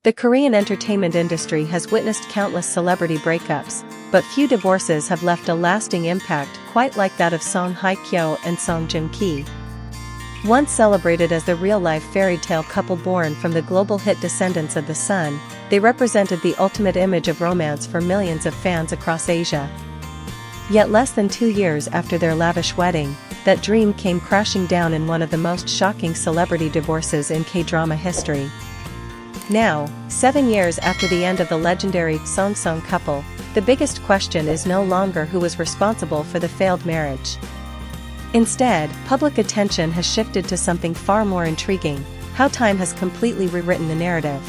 The Korean entertainment industry has witnessed countless celebrity breakups, but few divorces have left a lasting impact quite like that of Hye Kyo and Song Joong Ki. Once celebrated as the real-life fairy tale couple born from the global hit Descendants of the Sun, they represented the ultimate image of romance for millions of fans across Asia. Yet less than 2 years after their lavish wedding, that dream came crashing down in one of the most shocking celebrity divorces in K-drama history. Now, 7 years after the end of the legendary Song couple, the biggest question is no longer who was responsible for the failed marriage. Instead, public attention has shifted to something far more intriguing: how time has completely rewritten the narrative.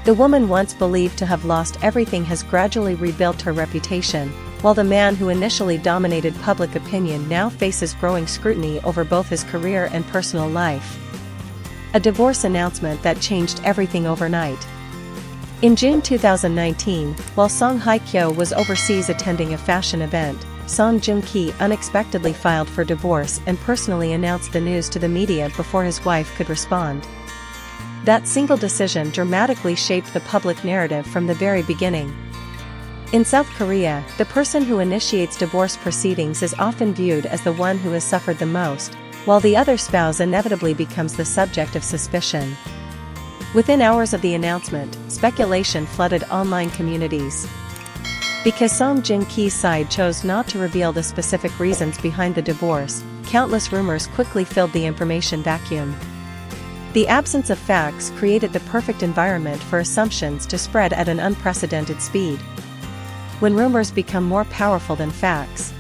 The woman once believed to have lost everything has gradually rebuilt her reputation, while the man who initially dominated public opinion now faces growing scrutiny over both his career and personal life. A divorce announcement that changed everything overnight. In June 2019, while Hye Kyo was overseas attending a fashion event, Song Joong Ki unexpectedly filed for divorce and personally announced the news to the media before his wife could respond. That single decision dramatically shaped the public narrative from the very beginning. In South Korea, the person who initiates divorce proceedings is often viewed as the one who has suffered the most, while the other spouse inevitably becomes the subject of suspicion. Within hours of the announcement, speculation flooded online communities. Because Song Joong Ki's side chose not to reveal the specific reasons behind the divorce, countless rumors quickly filled the information vacuum. The absence of facts created the perfect environment for assumptions to spread at an unprecedented speed. When rumors become more powerful than facts.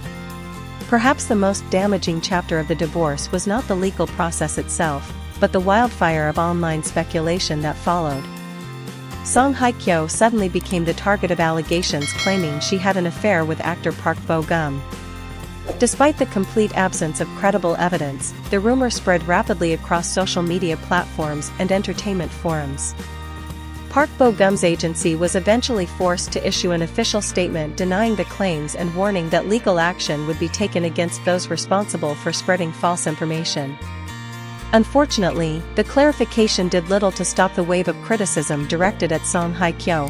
Perhaps the most damaging chapter of the divorce was not the legal process itself, but the wildfire of online speculation that followed. Hye Kyo suddenly became the target of allegations claiming she had an affair with actor Park Bo-gum. Despite the complete absence of credible evidence, the rumor spread rapidly across social media platforms and entertainment forums. Park Bo-gum's agency was eventually forced to issue an official statement denying the claims and warning that legal action would be taken against those responsible for spreading false information. Unfortunately, the clarification did little to stop the wave of criticism directed at Hye Kyo.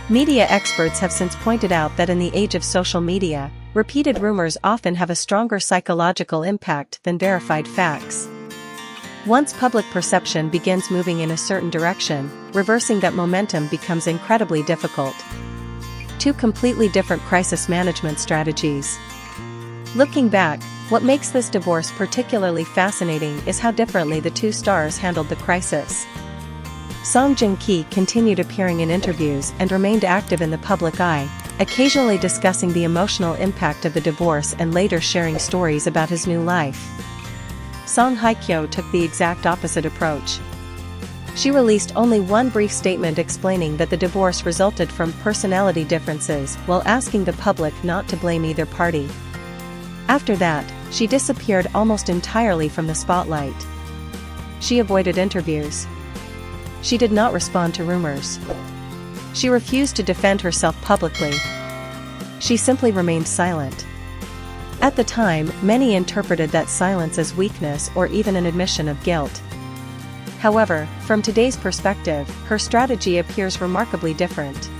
Media experts have since pointed out that in the age of social media, repeated rumors often have a stronger psychological impact than verified facts. Once public perception begins moving in a certain direction, reversing that momentum becomes incredibly difficult. Two completely different crisis management strategies. Looking back, what makes this divorce particularly fascinating is how differently the two stars handled the crisis. Song Joong Ki continued appearing in interviews and remained active in the public eye, occasionally discussing the emotional impact of the divorce and later sharing stories about his new life. Hye Kyo took the exact opposite approach. She released only one brief statement explaining that the divorce resulted from personality differences while asking the public not to blame either party. After that, she disappeared almost entirely from the spotlight. She avoided interviews. She did not respond to rumors. She refused to defend herself publicly. She simply remained silent. At the time, many interpreted that silence as weakness or even an admission of guilt. However, from today's perspective, her strategy appears remarkably different.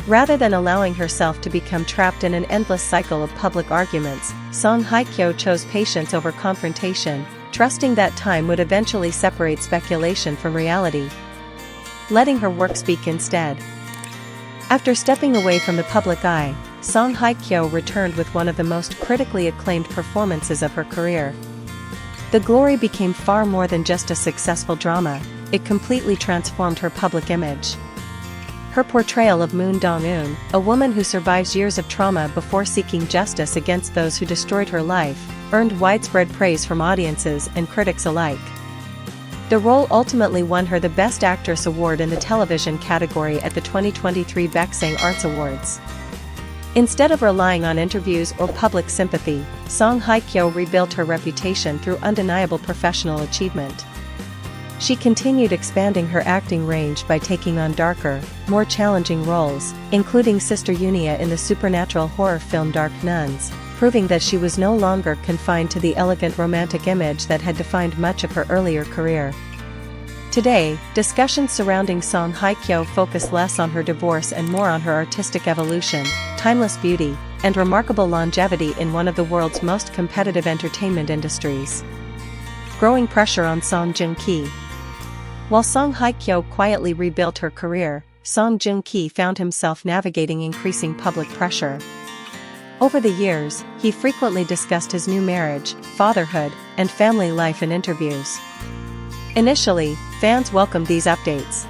Rather than allowing herself to become trapped in an endless cycle of public arguments, Hye Kyo chose patience over confrontation, trusting that time would eventually separate speculation from reality. Letting her work speak instead. After stepping away from the public eye, Hye Kyo returned with one of the most critically acclaimed performances of her career. The Glory became far more than just a successful drama, it completely transformed her public image. Her portrayal of Moon Dong-eun, a woman who survives years of trauma before seeking justice against those who destroyed her life, earned widespread praise from audiences and critics alike. The role ultimately won her the Best Actress award in the television category at the 2023 Baeksang Arts Awards. Instead of relying on interviews or public sympathy, Hye Kyo rebuilt her reputation through undeniable professional achievement. She continued expanding her acting range by taking on darker, more challenging roles, including Sister Yunia in the supernatural horror film Dark Nuns, proving that she was no longer confined to the elegant romantic image that had defined much of her earlier career. Today, discussions surrounding Song Hye Kyo focus less on her divorce and more on her artistic evolution, timeless beauty, and remarkable longevity in one of the world's most competitive entertainment industries. Growing pressure on Song Joong Ki. While Song Hye Kyo quietly rebuilt her career, Song Joong Ki found himself navigating increasing public pressure. Over the years, he frequently discussed his new marriage, fatherhood, and family life in interviews. Initially, fans welcomed these updates.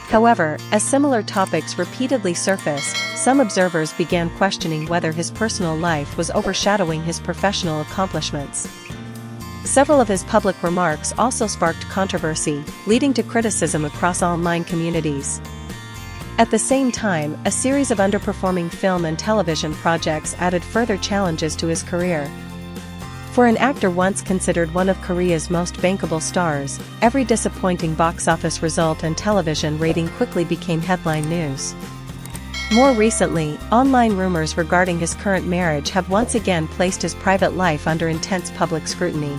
However, as similar topics repeatedly surfaced, some observers began questioning whether his personal life was overshadowing his professional accomplishments. Several of his public remarks also sparked controversy, leading to criticism across online communities. At the same time, a series of underperforming film and television projects added further challenges to his career. For an actor once considered one of Korea's most bankable stars, every disappointing box office result and television rating quickly became headline news. More recently, online rumors regarding his current marriage have once again placed his private life under intense public scrutiny.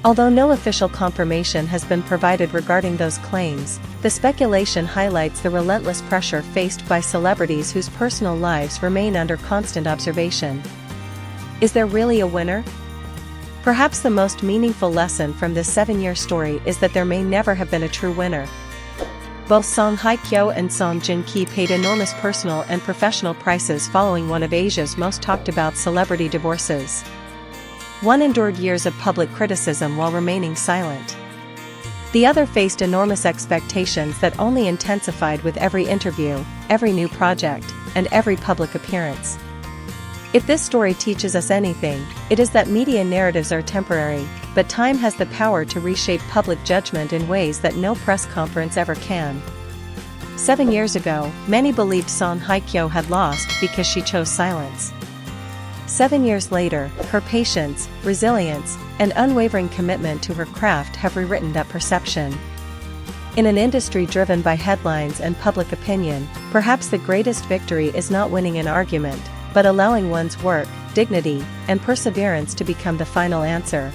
Although no official confirmation has been provided regarding those claims, the speculation highlights the relentless pressure faced by celebrities whose personal lives remain under constant observation. Is there really a winner? Perhaps the most meaningful lesson from this 7-year story is that there may never have been a true winner. Both Song Hye Kyo and Song Joong Ki paid enormous personal and professional prices following one of Asia's most talked about celebrity divorces. One endured years of public criticism while remaining silent. The other faced enormous expectations that only intensified with every interview, every new project, and every public appearance. If this story teaches us anything, it is that media narratives are temporary, but time has the power to reshape public judgment in ways that no press conference ever can. 7 years ago, many believed Song Hye Kyo had lost because she chose silence. 7 years later, her patience, resilience, and unwavering commitment to her craft have rewritten that perception. In an industry driven by headlines and public opinion, perhaps the greatest victory is not winning an argument, but allowing one's work, dignity, and perseverance to become the final answer.